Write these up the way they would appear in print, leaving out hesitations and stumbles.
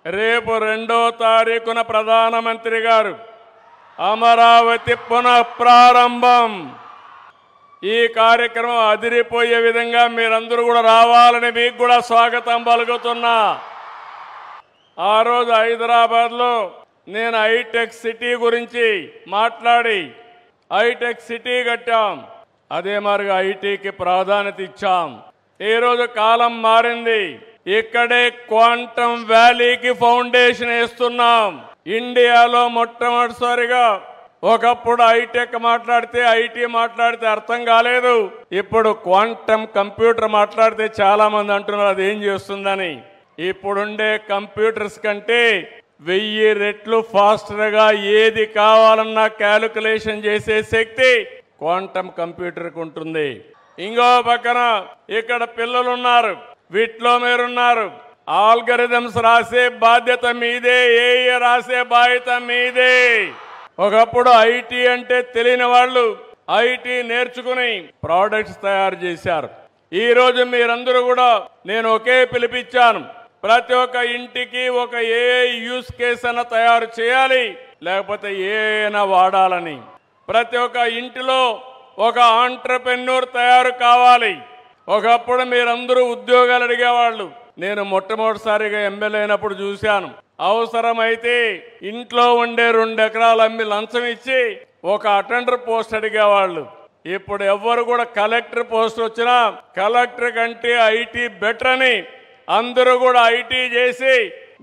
రేపు 2వ తారీఖున ప్రధానమంత్రి గారు అమరావతి పునఃప్రారంభం. ఈ కార్యక్రమం అదిరిపోయే విధంగా మీరందరూ కూడా రావాలని మీకు కూడా స్వాగతం పలుకుతున్నా. ఆ రోజు హైదరాబాద్లో నేను హైటెక్ సిటీ గురించి మాట్లాడి హైటెక్ సిటీ కట్టాం. అదే మరిగా ఐటీకి ప్రాధాన్యత ఇచ్చాం. ఈరోజు కాలం మారింది. ఇక్కడే క్వాంటమ్ వ్యాలీకి ఫౌండేషన్ వేస్తున్నాం. ఇండియాలో మొట్టమొదటిసారిగా ఒకప్పుడు హైటెక్ మాట్లాడితే ఐటీ మాట్లాడితే అర్థం కాలేదు. ఇప్పుడు క్వాంటమ్ కంప్యూటర్ మాట్లాడితే చాలా మంది అంటున్నారు అది ఏం చేస్తుందని. ఇప్పుడుండే కంప్యూటర్స్ కంటే 1000 రెట్లు ఫాస్టర్గా ఏది కావాలన్నా క్యాలిక్యులేషన్ చేసే శక్తి క్వాంటమ్ కంప్యూటర్కి ఉంటుంది. ఇంకో పక్కన ఇక్కడ పిల్లలు ఉన్నారు, వీటిలో మీరున్నారు. ఆల్గరిథమ్స్ రాసే బాధ్యత మీదే, ఏఏ రాసే బాధ్యత మీదే. ఒకప్పుడు ఐటీ అంటే తెలియని వాళ్ళు ఐటీ నేర్చుకుని ప్రోడక్ట్స్ తయారు చేశారు. ఈరోజు మీరందరూ కూడా నేను ఒకే పిలిపించాను. ప్రతి ఒక్క ఇంటికి ఒక ఏఐ యూస్ కేస్ అన్న తయారు చేయాలి, లేకపోతే ఏఐనా వాడాలని. ప్రతి ఒక్క ఇంటిలో ఒక ఆంట్రప్రెన్యూర్ తయారు కావాలి. ఒకప్పుడు మీరందరూ ఉద్యోగాలు అడిగేవాళ్ళు. నేను మొట్టమొదటిసారిగా ఎమ్మెల్యే అయినప్పుడు చూశాను. అవసరమైతే ఇంట్లో ఉండే 2 ఎకరాలు అమ్మి లంచం ఇచ్చి ఒక అటెండర్ పోస్ట్ అడిగేవాళ్ళు. ఇప్పుడు ఎవ్వరు కూడా కలెక్టర్ పోస్ట్ వచ్చినా కలెక్టర్ కంటే ఐటీ బెటర్ అని అందరూ కూడా ఐటీ చేసి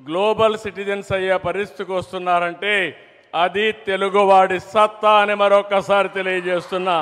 గ్లోబల్ సిటిజన్స్ అయ్యే పరిస్థితికి వస్తున్నారంటే అది తెలుగువాడి సత్తా అని మరొకసారి తెలియజేస్తున్నా.